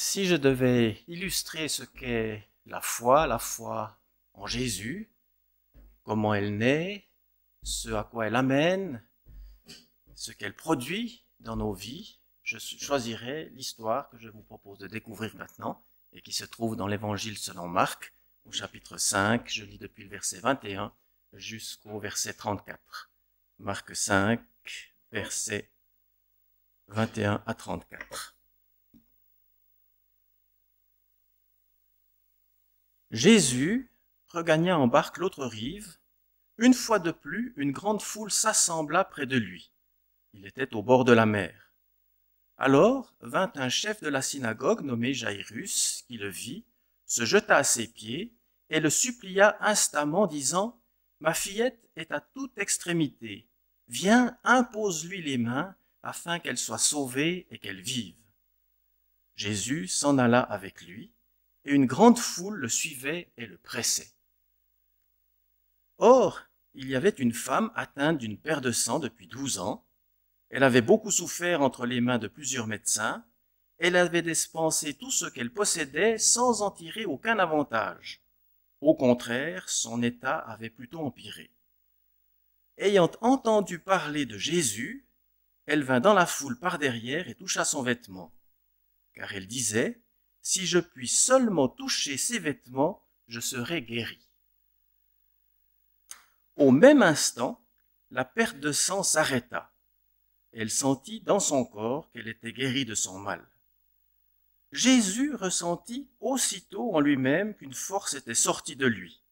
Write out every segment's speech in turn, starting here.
Si je devais illustrer ce qu'est la foi en Jésus, comment elle naît, ce à quoi elle amène, ce qu'elle produit dans nos vies, je choisirais l'histoire que je vous propose de découvrir maintenant et qui se trouve dans l'Évangile selon Marc, au chapitre 5, je lis depuis le verset 21 jusqu'au verset 34. Marc 5, versets 21 à 34. Jésus regagna en barque l'autre rive. Une fois de plus, une grande foule s'assembla près de lui. Il était au bord de la mer. Alors vint un chef de la synagogue nommé Jairus, qui le vit, se jeta à ses pieds et le supplia instamment, disant : « Ma fillette est à toute extrémité. Viens, impose-lui les mains, afin qu'elle soit sauvée et qu'elle vive. » Jésus s'en alla avec lui, et une grande foule le suivait et le pressait. Or, il y avait une femme atteinte d'une perte de sang depuis 12 ans. Elle avait beaucoup souffert entre les mains de plusieurs médecins. Elle avait dépensé tout ce qu'elle possédait sans en tirer aucun avantage. Au contraire, son état avait plutôt empiré. Ayant entendu parler de Jésus, elle vint dans la foule par derrière et toucha son vêtement. Car elle disait : « Si je puis seulement toucher ses vêtements, je serai guérie. » Au même instant, la perte de sang s'arrêta. Elle sentit dans son corps qu'elle était guérie de son mal. Jésus ressentit aussitôt en lui-même qu'une force était sortie de lui.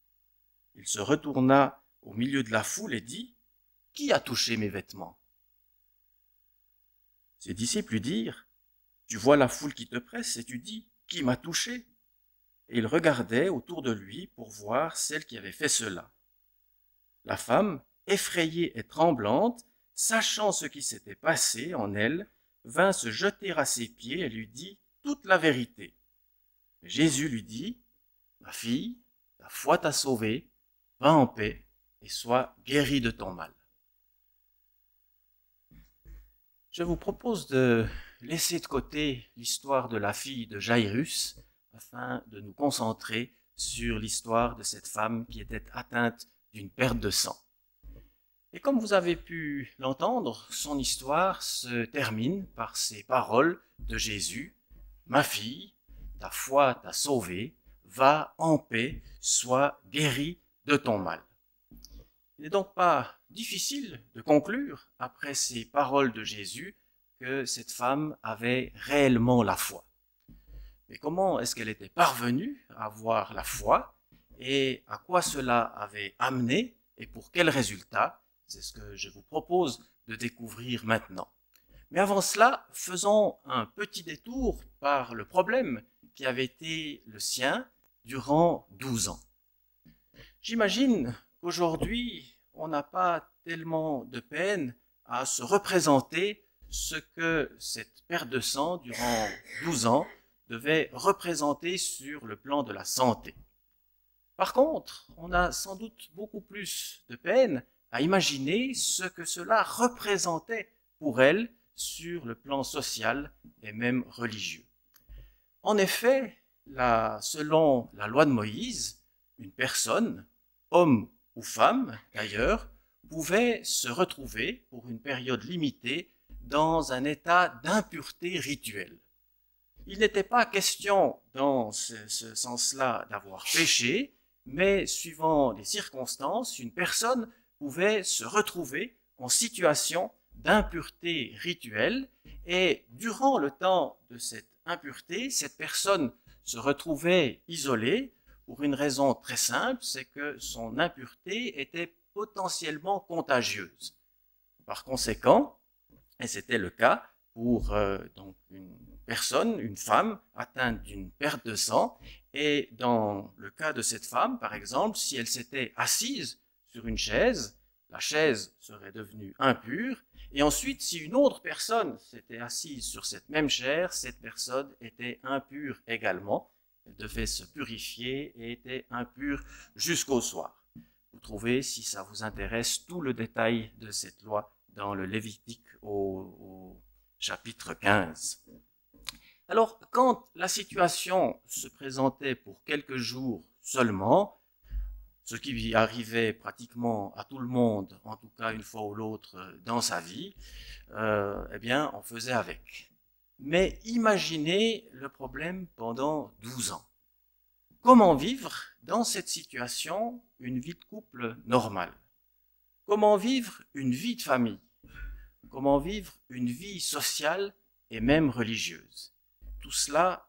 Il se retourna au milieu de la foule et dit : « Qui a touché mes vêtements ? » Ses disciples lui dirent : « Tu vois la foule qui te presse et tu dis : Qui m'a touché ? » Et il regardait autour de lui pour voir celle qui avait fait cela. La femme, effrayée et tremblante, sachant ce qui s'était passé en elle, vint se jeter à ses pieds et lui dit toute la vérité. Jésus lui dit : « Ma fille, ta foi t'a sauvée, va en paix et sois guérie de ton mal. » Je vous propose de laisser de côté l'histoire de la fille de Jairus afin de nous concentrer sur l'histoire de cette femme qui était atteinte d'une perte de sang. Et comme vous avez pu l'entendre, son histoire se termine par ces paroles de Jésus : « Ma fille, ta foi t'a sauvée, va en paix, sois guérie de ton mal. » Il n'est donc pas difficile de conclure, après ces paroles de Jésus, que cette femme avait réellement la foi. Mais comment est-ce qu'elle était parvenue à avoir la foi et à quoi cela avait amené et pour quel résultat ? C'est ce que je vous propose de découvrir maintenant. Mais avant cela, faisons un petit détour par le problème qui avait été le sien durant 12 ans. J'imagine qu'aujourd'hui, on n'a pas tellement de peine à se représenter ce que cette perte de sang durant 12 ans devait représenter sur le plan de la santé. Par contre, on a sans doute beaucoup plus de peine à imaginer ce que cela représentait pour elle sur le plan social et même religieux. En effet, selon la loi de Moïse, une personne, homme ou femme d'ailleurs, pouvait se retrouver pour une période limitée dans un état d'impureté rituelle. Il n'était pas question dans ce sens-là d'avoir péché, mais suivant les circonstances, une personne pouvait se retrouver en situation d'impureté rituelle et durant le temps de cette impureté, cette personne se retrouvait isolée pour une raison très simple, c'est que son impureté était potentiellement contagieuse. Par conséquent, et c'était le cas pour donc une personne, une femme atteinte d'une perte de sang, et dans le cas de cette femme, par exemple, si elle s'était assise sur une chaise, la chaise serait devenue impure, et ensuite, si une autre personne s'était assise sur cette même chaise, cette personne était impure également. Elle devait se purifier et était impure jusqu'au soir. Vous trouvez, si ça vous intéresse, tout le détail de cette loi dans le Lévitique au chapitre 15. Alors, quand la situation se présentait pour quelques jours seulement, ce qui arrivait pratiquement à tout le monde, en tout cas une fois ou l'autre dans sa vie, eh bien, on faisait avec. Mais imaginez le problème pendant 12 ans. Comment vivre dans cette situation une vie de couple normale? Comment vivre une vie de famille? Comment vivre une vie sociale et même religieuse? Tout cela,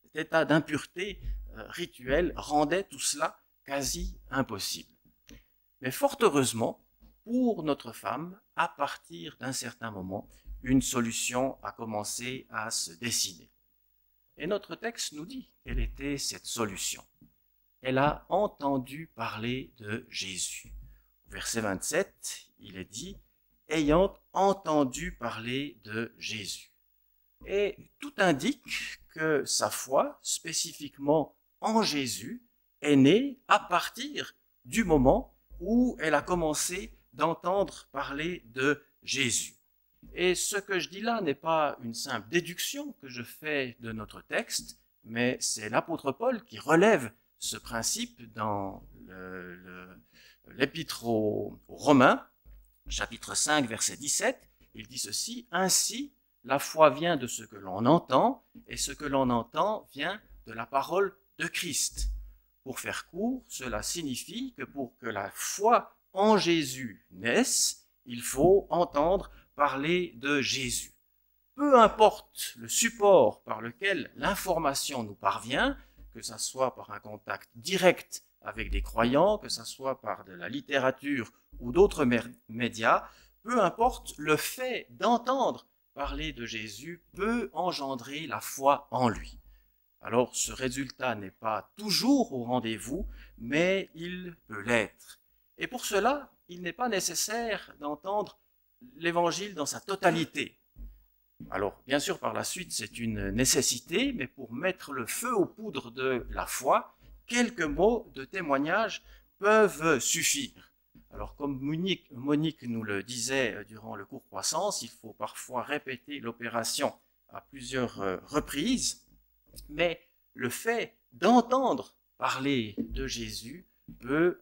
cet état d'impureté rituelle rendait tout cela quasi impossible. Mais fort heureusement, pour notre femme, à partir d'un certain moment, une solution a commencé à se dessiner. Et notre texte nous dit quelle était cette solution. Elle a entendu parler de Jésus. Au verset 27, il est dit « ayant entendu parler de Jésus ». Et tout indique que sa foi, spécifiquement en Jésus, est née à partir du moment où elle a commencé d'entendre parler de Jésus. Et ce que je dis là n'est pas une simple déduction que je fais de notre texte, mais c'est l'apôtre Paul qui relève ce principe dans l'épître aux Romains, chapitre 5, verset 17. Il dit ceci, « Ainsi, la foi vient de ce que l'on entend, et ce que l'on entend vient de la parole de Christ. » Pour faire court, cela signifie que pour que la foi en Jésus naisse, il faut entendre parler de Jésus. Peu importe le support par lequel l'information nous parvient, que ce soit par un contact direct avec des croyants, que ce soit par de la littérature ou d'autres médias, peu importe, le fait d'entendre parler de Jésus peut engendrer la foi en lui. Alors, ce résultat n'est pas toujours au rendez-vous, mais il peut l'être. Et pour cela, il n'est pas nécessaire d'entendre l'évangile dans sa totalité. Alors, bien sûr, par la suite, c'est une nécessité, mais pour mettre le feu aux poudres de la foi, quelques mots de témoignage peuvent suffire. Alors, comme Monique nous le disait durant le cours croissance, il faut parfois répéter l'opération à plusieurs reprises, mais le fait d'entendre parler de Jésus peut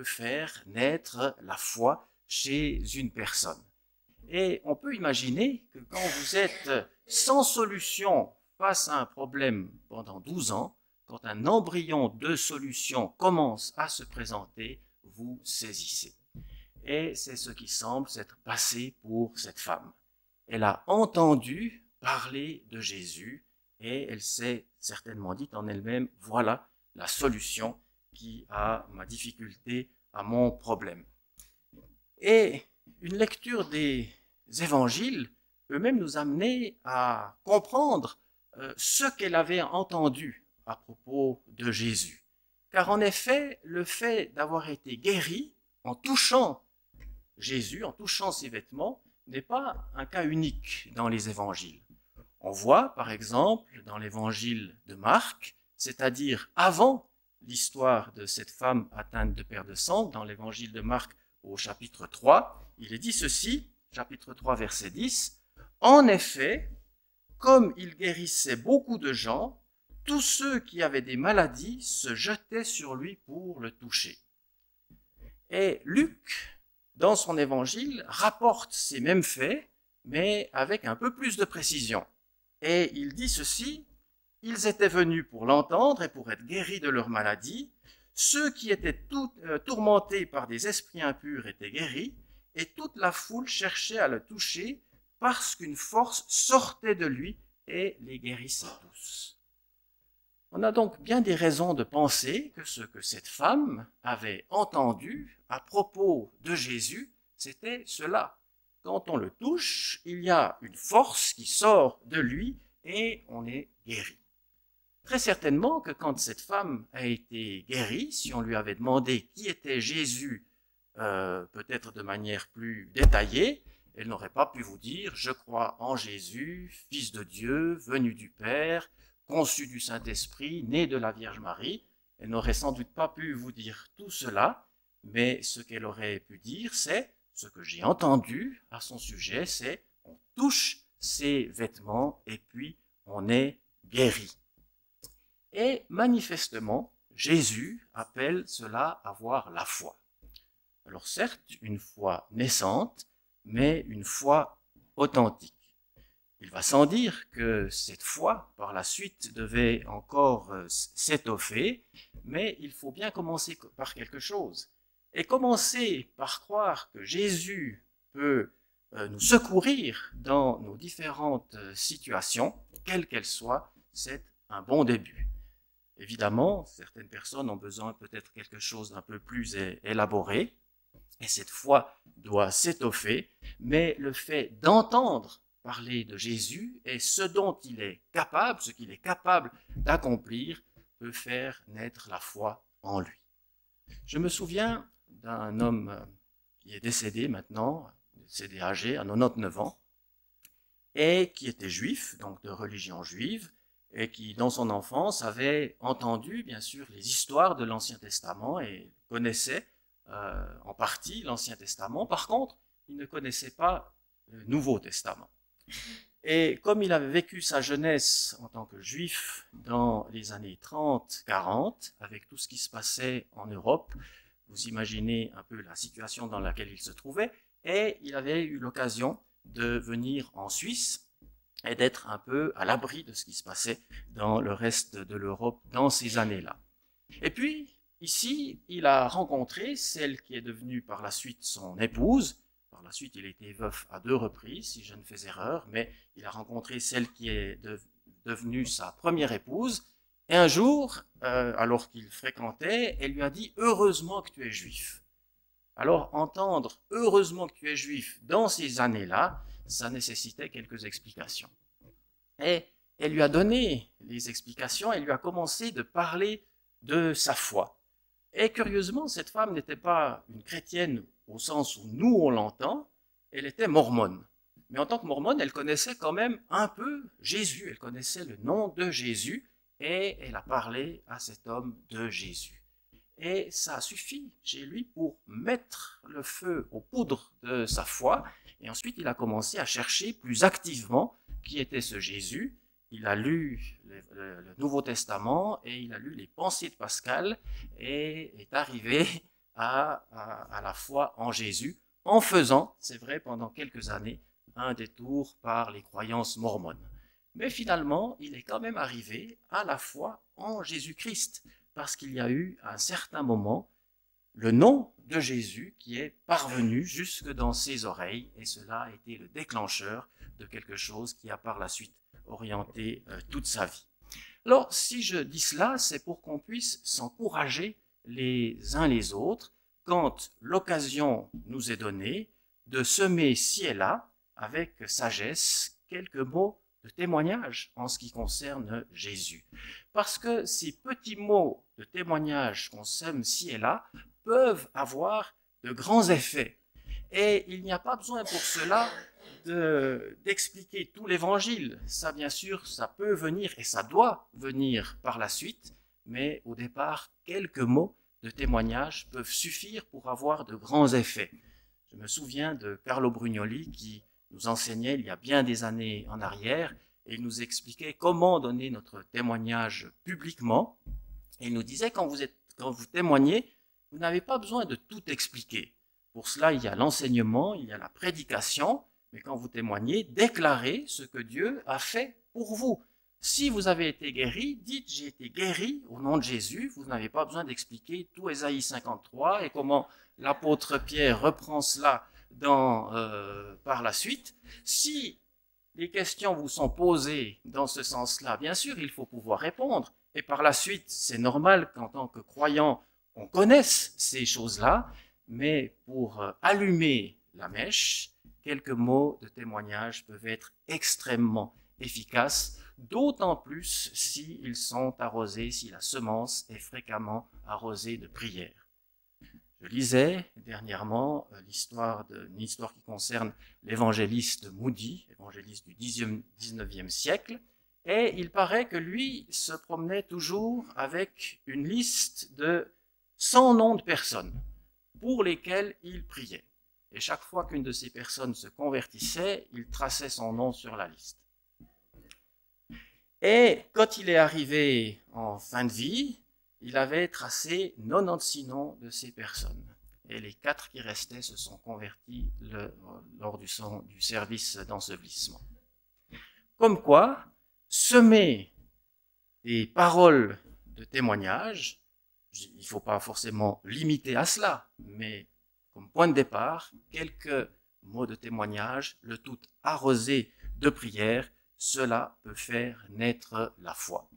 faire naître la foi chez une personne. Et on peut imaginer que quand vous êtes sans solution face à un problème pendant 12 ans, quand un embryon de solution commence à se présenter, vous saisissez. Et c'est ce qui semble s'être passé pour cette femme. Elle a entendu parler de Jésus et elle s'est certainement dit en elle-même, voilà la solution qui a ma difficulté, à mon problème. Et une lecture des évangiles peut même nous amener à comprendre ce qu'elle avait entendu à propos de Jésus. Car en effet, le fait d'avoir été guéri en touchant Jésus, en touchant ses vêtements, n'est pas un cas unique dans les évangiles. On voit, par exemple, dans l'évangile de Marc, c'est-à-dire avant l'histoire de cette femme atteinte de perte de sang, dans l'évangile de Marc au chapitre 3, il est dit ceci, chapitre 3, verset 10, « En effet, comme il guérissait beaucoup de gens, tous ceux qui avaient des maladies se jetaient sur lui pour le toucher. » Et Luc, dans son évangile, rapporte ces mêmes faits, mais avec un peu plus de précision. Et il dit ceci, « Ils étaient venus pour l'entendre et pour être guéris de leur maladie. Ceux qui étaient tourmentés par des esprits impurs étaient guéris, et toute la foule cherchait à le toucher parce qu'une force sortait de lui et les guérissait tous. » On a donc bien des raisons de penser que ce que cette femme avait entendu à propos de Jésus, c'était cela. Quand on le touche, il y a une force qui sort de lui et on est guéri. Très certainement que quand cette femme a été guérie, si on lui avait demandé qui était Jésus, peut-être de manière plus détaillée, elle n'aurait pas pu vous dire « Je crois en Jésus, Fils de Dieu, venu du Père, conçu du Saint-Esprit, né de la Vierge Marie ». Elle n'aurait sans doute pas pu vous dire tout cela, mais ce qu'elle aurait pu dire, c'est ce que j'ai entendu à son sujet, c'est on touche ses vêtements et puis on en est guéri. Et manifestement, Jésus appelle cela avoir la foi. Alors certes, une foi naissante, mais une foi authentique. Il va sans dire que cette foi, par la suite, devait encore s'étoffer, mais il faut bien commencer par quelque chose. Et commencer par croire que Jésus peut nous secourir dans nos différentes situations, quelles qu'elles soient, c'est un bon début. Évidemment, certaines personnes ont besoin peut-être quelque chose d'un peu plus élaboré, et cette foi doit s'étoffer, mais le fait d'entendre parler de Jésus et ce dont il est capable, ce qu'il est capable d'accomplir, peut faire naître la foi en lui. Je me souviens d'un homme qui est décédé maintenant, décédé âgé, à 99 ans, et qui était juif, donc de religion juive, et qui, dans son enfance, avait entendu, bien sûr, les histoires de l'Ancien Testament et connaissait en partie l'Ancien Testament. Par contre, il ne connaissait pas le Nouveau Testament. Et comme il avait vécu sa jeunesse en tant que juif dans les années 30-40, avec tout ce qui se passait en Europe, vous imaginez un peu la situation dans laquelle il se trouvait, et il avait eu l'occasion de venir en Suisse et d'être un peu à l'abri de ce qui se passait dans le reste de l'Europe dans ces années-là. Et puis, ici, il a rencontré celle qui est devenue par la suite son épouse. Par la suite, il a été veuf à 2 reprises, si je ne fais erreur, mais il a rencontré celle qui est devenue sa première épouse. Et un jour, alors qu'il fréquentait, elle lui a dit « Heureusement que tu es juif ». Alors, entendre « Heureusement que tu es juif » dans ces années-là, ça nécessitait quelques explications. Et elle lui a donné les explications, elle lui a commencé de parler de sa foi. Et curieusement, cette femme n'était pas une chrétienne au sens où nous on l'entend, elle était mormone. Mais en tant que mormone, elle connaissait quand même un peu Jésus, elle connaissait le nom de Jésus, et elle a parlé à cet homme de Jésus. Et ça a suffi chez lui pour mettre le feu aux poudres de sa foi. Et ensuite, il a commencé à chercher plus activement qui était ce Jésus. Il a lu le Nouveau Testament et il a lu les pensées de Pascal et est arrivé à la foi en Jésus en faisant, c'est vrai, pendant quelques années, un détour par les croyances mormones. Mais finalement, il est quand même arrivé à la foi en Jésus-Christ, parce qu'il y a eu à un certain moment le nom de Jésus qui est parvenu jusque dans ses oreilles, et cela a été le déclencheur de quelque chose qui a par la suite orienté toute sa vie. Alors, si je dis cela, c'est pour qu'on puisse s'encourager les uns les autres quand l'occasion nous est donnée de semer ci et là, avec sagesse, quelques mots de témoignage en ce qui concerne Jésus. Parce que ces petits mots de témoignage qu'on sème ci et là peuvent avoir de grands effets. Et il n'y a pas besoin pour cela d'expliquer tout l'évangile. Ça, bien sûr, ça peut venir et ça doit venir par la suite, mais au départ, quelques mots de témoignage peuvent suffire pour avoir de grands effets. Je me souviens de Carlo Brugnoli qui nous enseignait il y a bien des années en arrière, et il nous expliquait comment donner notre témoignage publiquement. Et il nous disait, quand vous témoignez, vous n'avez pas besoin de tout expliquer. Pour cela, il y a l'enseignement, il y a la prédication, mais quand vous témoignez, déclarez ce que Dieu a fait pour vous. Si vous avez été guéri, dites « j'ai été guéri au nom de Jésus ». Vous n'avez pas besoin d'expliquer tout Ésaïe 53 et comment l'apôtre Pierre reprend cela par la suite. Si les questions vous sont posées dans ce sens-là, bien sûr, il faut pouvoir répondre. Et par la suite, c'est normal qu'en tant que croyant, on connaisse ces choses-là, mais pour allumer la mèche, quelques mots de témoignage peuvent être extrêmement efficaces, d'autant plus s'ils sont arrosés, si la semence est fréquemment arrosée de prière. Je lisais dernièrement une histoire qui concerne l'évangéliste Moody, évangéliste du 19e siècle, et il paraît que lui se promenait toujours avec une liste de 100 noms de personnes pour lesquelles il priait. Et chaque fois qu'une de ces personnes se convertissait, il traçait son nom sur la liste. Et quand il est arrivé en fin de vie, il avait tracé 96 noms de ces personnes. Et les 4 qui restaient se sont convertis lors du service d'ensevelissement. Comme quoi, semer des paroles de témoignage, il ne faut pas forcément limiter à cela, mais comme point de départ, quelques mots de témoignage, le tout arrosé de prière, cela peut faire naître la foi.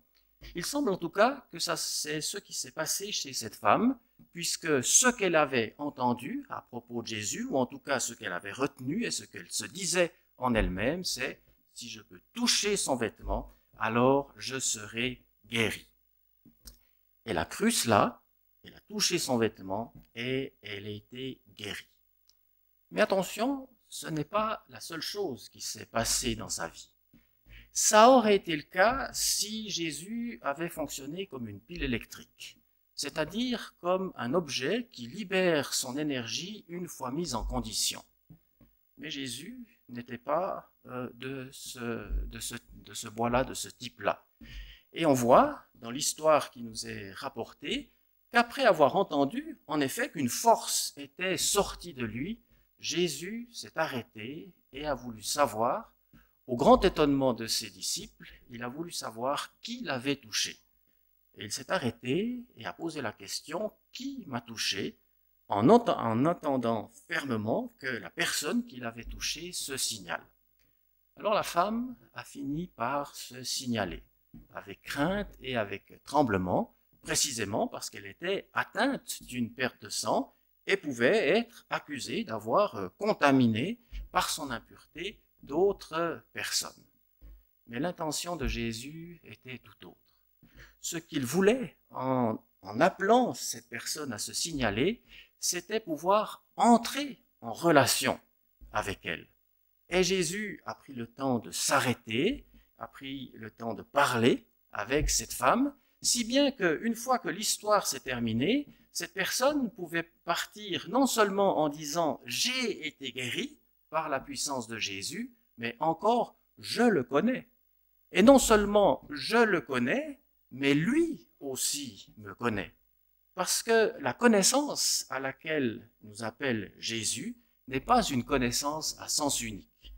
Il semble en tout cas que c'est ce qui s'est passé chez cette femme, puisque ce qu'elle avait entendu à propos de Jésus, ou en tout cas ce qu'elle avait retenu et ce qu'elle se disait en elle-même, c'est « si je peux toucher son vêtement, alors je serai guérie ». Elle a cru cela, elle a touché son vêtement et elle a été guérie. Mais attention, ce n'est pas la seule chose qui s'est passée dans sa vie. Ça aurait été le cas si Jésus avait fonctionné comme une pile électrique, c'est-à-dire comme un objet qui libère son énergie une fois mise en condition. Mais Jésus n'était pas de ce bois-là, de ce type-là. Et on voit, dans l'histoire qui nous est rapportée, qu'après avoir entendu, en effet, qu'une force était sortie de lui, Jésus s'est arrêté et a voulu savoir. Au grand étonnement de ses disciples, il a voulu savoir qui l'avait touché. Et il s'est arrêté et a posé la question « Qui m'a touché ?» en attendant fermement que la personne qui l'avait touché se signale. Alors la femme a fini par se signaler, avec crainte et avec tremblement, précisément parce qu'elle était atteinte d'une perte de sang et pouvait être accusée d'avoir contaminé par son impureté d'autres personnes. Mais l'intention de Jésus était tout autre. Ce qu'il voulait, en appelant cette personne à se signaler, c'était pouvoir entrer en relation avec elle. Et Jésus a pris le temps de s'arrêter, a pris le temps de parler avec cette femme, si bien qu'une fois que l'histoire s'est terminée, cette personne pouvait partir non seulement en disant « j'ai été guéri », par la puissance de Jésus, mais encore « je le connais ». Et non seulement « je le connais », mais lui aussi me connaît. Parce que la connaissance à laquelle nous appelle Jésus n'est pas une connaissance à sens unique.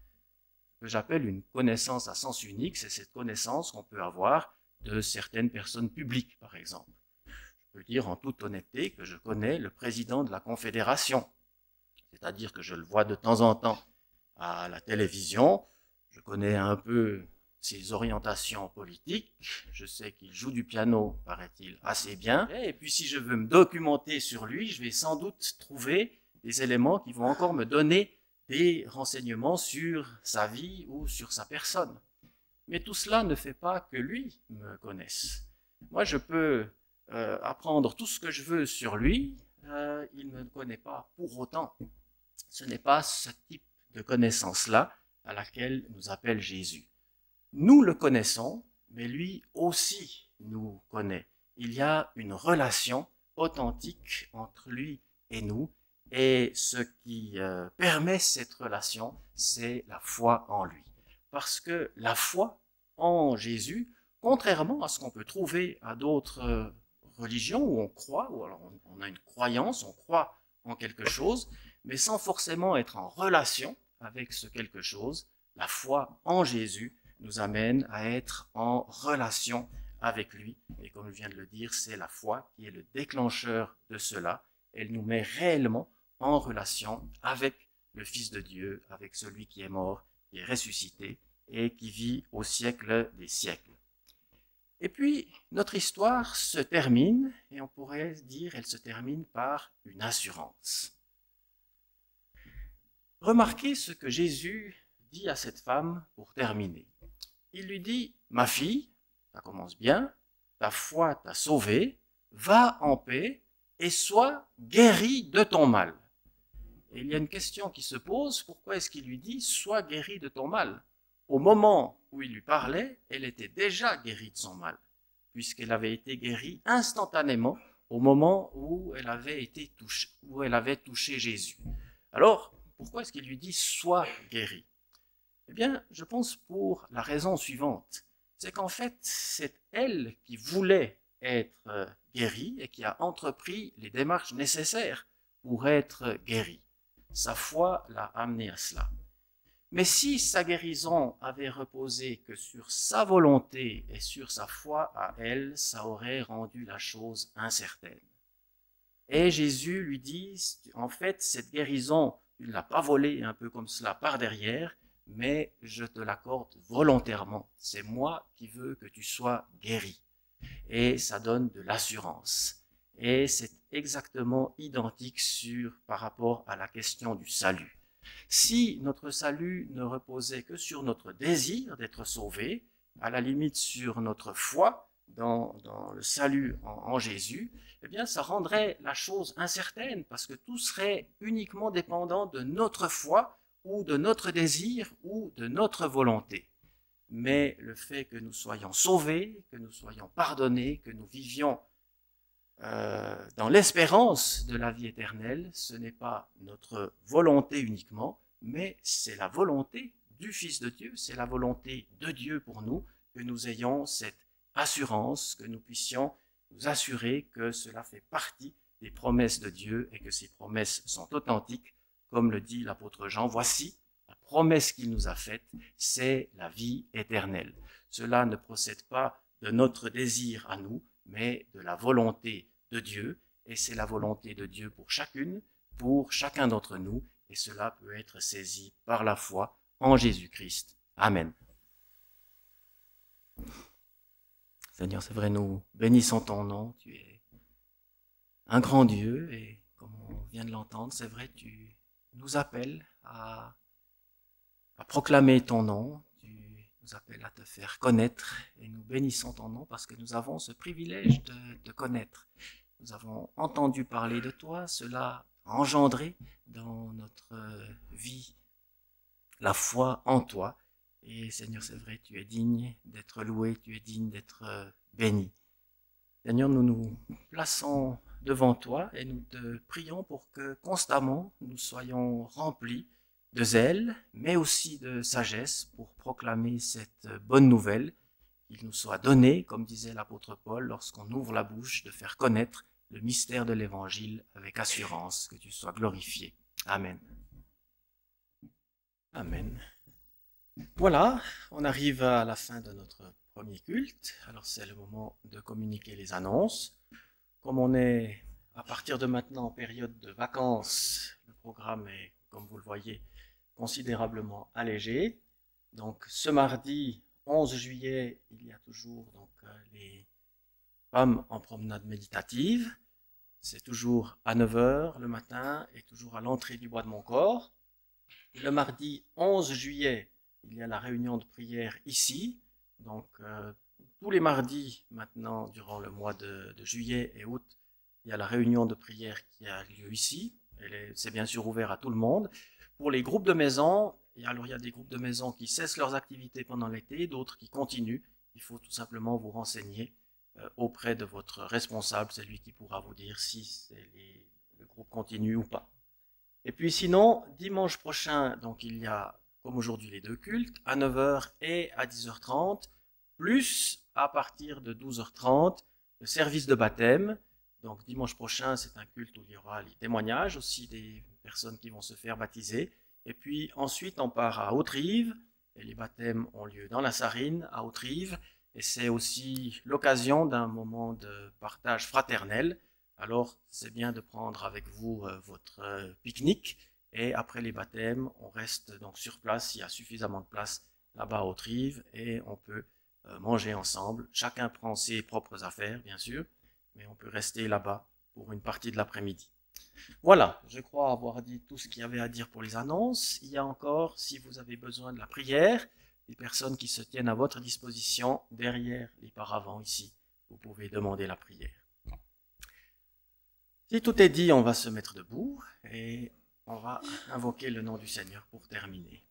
Ce que j'appelle une connaissance à sens unique, c'est cette connaissance qu'on peut avoir de certaines personnes publiques, par exemple. Je peux dire en toute honnêteté que je connais le président de la Confédération, c'est-à-dire que je le vois de temps en temps à la télévision, je connais un peu ses orientations politiques, je sais qu'il joue du piano, paraît-il, assez bien, et puis si je veux me documenter sur lui, je vais sans doute trouver des éléments qui vont encore me donner des renseignements sur sa vie ou sur sa personne. Mais tout cela ne fait pas que lui me connaisse. Moi, je peux apprendre tout ce que je veux sur lui, il ne me connaît pas pour autant. Ce n'est pas ce type de connaissance-là à laquelle nous appelle Jésus. Nous le connaissons, mais lui aussi nous connaît. Il y a une relation authentique entre lui et nous, et ce qui permet cette relation, c'est la foi en lui. Parce que la foi en Jésus, contrairement à ce qu'on peut trouver à d'autres religions où on croit, ou alors on a une croyance, on croit en quelque chose, mais sans forcément être en relation avec ce quelque chose, la foi en Jésus nous amène à être en relation avec lui. Et comme je viens de le dire, c'est la foi qui est le déclencheur de cela. Elle nous met réellement en relation avec le Fils de Dieu, avec celui qui est mort, qui est ressuscité et qui vit au siècle des siècles. Et puis, notre histoire se termine, et on pourrait dire elle se termine par une assurance. Remarquez ce que Jésus dit à cette femme pour terminer. Il lui dit « Ma fille, ça commence bien, ta foi t'a sauvée, va en paix et sois guérie de ton mal. » Et il y a une question qui se pose, pourquoi est-ce qu'il lui dit « Sois guérie de ton mal » ? Au moment où il lui parlait, elle était déjà guérie de son mal, puisqu'elle avait été guérie instantanément au moment où elle avait été touchée, où elle avait touché Jésus. Alors, pourquoi est-ce qu'il lui dit « Sois guérie » ? Eh bien, je pense pour la raison suivante. c'est qu'en fait, c'est elle qui voulait être guérie et qui a entrepris les démarches nécessaires pour être guérie. Sa foi l'a amenée à cela. Mais si sa guérison avait reposé que sur sa volonté et sur sa foi à elle, ça aurait rendu la chose incertaine. Et Jésus lui dit, en fait, cette guérison, tu ne l'as pas volée un peu comme cela par derrière, mais je te l'accorde volontairement. C'est moi qui veux que tu sois guéri. Et ça donne de l'assurance. Et c'est exactement identique par rapport à la question du salut. Si notre salut ne reposait que sur notre désir d'être sauvé, à la limite sur notre foi dans le salut en Jésus, eh bien ça rendrait la chose incertaine parce que tout serait uniquement dépendant de notre foi ou de notre désir ou de notre volonté. Mais le fait que nous soyons sauvés, que nous soyons pardonnés, que nous vivions dans l'espérance de la vie éternelle, ce n'est pas notre volonté uniquement, mais c'est la volonté du Fils de Dieu, c'est la volonté de Dieu pour nous, que nous ayons cette assurance, que nous puissions nous assurer que cela fait partie des promesses de Dieu et que ces promesses sont authentiques, comme le dit l'apôtre Jean. Voici la promesse qu'il nous a faite, c'est la vie éternelle. Cela ne procède pas de notre désir à nous, mais de la volonté de Dieu, et c'est la volonté de Dieu pour chacune, pour chacun d'entre nous, et cela peut être saisi par la foi en Jésus-Christ. Amen. Seigneur, c'est vrai, nous bénissons ton nom, tu es un grand Dieu, et comme on vient de l'entendre, c'est vrai, tu nous appelles à proclamer ton nom, tu nous appelles à te faire connaître, et nous bénissons ton nom parce que nous avons ce privilège de te connaître. Nous avons entendu parler de toi, cela a engendré dans notre vie la foi en toi. Et Seigneur, c'est vrai, tu es digne d'être loué, tu es digne d'être béni. Seigneur, nous nous plaçons devant toi et nous te prions pour que constamment nous soyons remplis de zèle, mais aussi de sagesse pour proclamer cette bonne nouvelle, qu'il nous soit donné, comme disait l'apôtre Paul, lorsqu'on ouvre la bouche, de faire connaître le mystère de l'Évangile avec assurance, que tu sois glorifié. Amen. Amen. Voilà, on arrive à la fin de notre premier culte. Alors c'est le moment de communiquer les annonces. Comme on est à partir de maintenant en période de vacances, le programme est, comme vous le voyez, considérablement allégé. Donc ce mardi 11 juillet, il y a toujours donc, les femmes en promenade méditative. C'est toujours à 9 h le matin et toujours à l'entrée du bois de Montcor. Le mardi 11 juillet, il y a la réunion de prière ici. Donc tous les mardis maintenant, durant le mois de juillet et août, il y a la réunion de prière qui a lieu ici. C'est bien sûr ouvert à tout le monde. Pour les groupes de maison, il y a des groupes de maison qui cessent leurs activités pendant l'été, d'autres qui continuent. Il faut tout simplement vous renseigner auprès de votre responsable, c'est lui qui pourra vous dire si le groupe continue ou pas. Et puis sinon, dimanche prochain, donc il y a comme aujourd'hui les deux cultes, à 9 h et à 10h30, plus à partir de 12h30, le service de baptême. Donc dimanche prochain, c'est un culte où il y aura les témoignages aussi des personnes qui vont se faire baptiser. Et puis ensuite, on part à Haute-Rive, et les baptêmes ont lieu dans la Sarine, à Haute-Rive, et c'est aussi l'occasion d'un moment de partage fraternel. Alors, c'est bien de prendre avec vous votre pique-nique, et après les baptêmes, on reste donc sur place, il y a suffisamment de place là-bas à Haute-Rive, et on peut manger ensemble. Chacun prend ses propres affaires, bien sûr, mais on peut rester là-bas pour une partie de l'après-midi. Voilà, je crois avoir dit tout ce qu'il y avait à dire pour les annonces. Il y a encore, si vous avez besoin de la prière, des personnes qui se tiennent à votre disposition derrière les paravents ici. Vous pouvez demander la prière. Si tout est dit, on va se mettre debout et on va invoquer le nom du Seigneur pour terminer.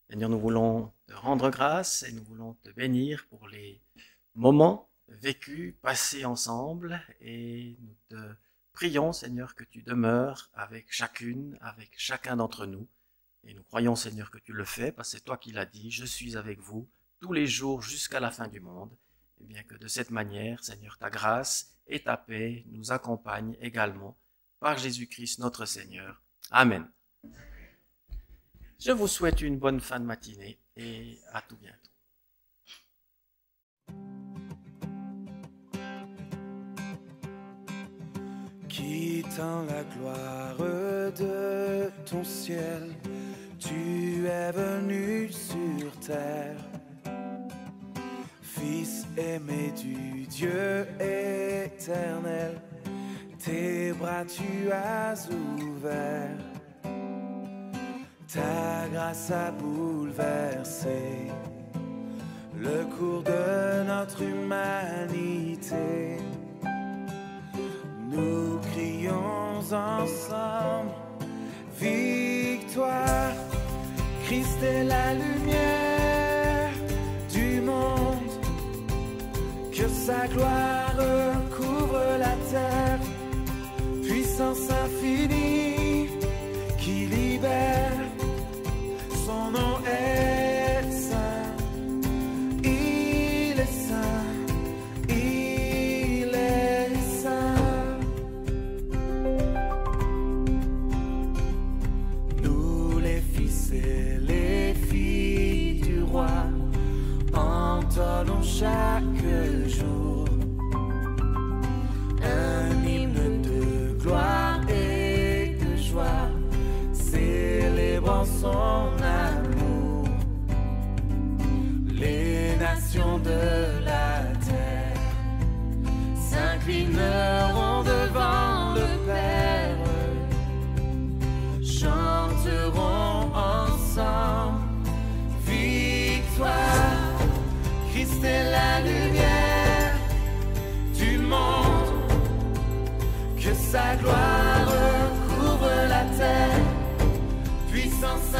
Seigneur, nous voulons te rendre grâce et nous voulons te bénir pour les moments vécus, passés ensemble, et nous te prions, Seigneur, que tu demeures avec chacune, avec chacun d'entre nous. Et nous croyons, Seigneur, que tu le fais, parce que c'est toi qui l'as dit, je suis avec vous tous les jours jusqu'à la fin du monde, et bien que de cette manière, Seigneur, ta grâce et ta paix nous accompagnent également par Jésus-Christ notre Seigneur. Amen. Je vous souhaite une bonne fin de matinée et à tout bientôt. Quittant la gloire de ton ciel, tu es venu sur terre. Fils aimé du Dieu éternel, tes bras tu as ouverts. Ta grâce a bouleversé le cours de notre humanité. Nous crions ensemble, victoire, Christ est la lumière du monde, que sa gloire couvre la terre, puissance infinie qui libère, son nom est saint, il est saint, il est saint. Nous les fils et les filles du roi entonnons chaque jour un hymne de gloire et de joie, célébrant son amour. Les nations de la terre s'inclineront devant le Père, chanteront ensemble, victoire, Christ est la lumière du monde, que sa gloire couvre la terre, puissance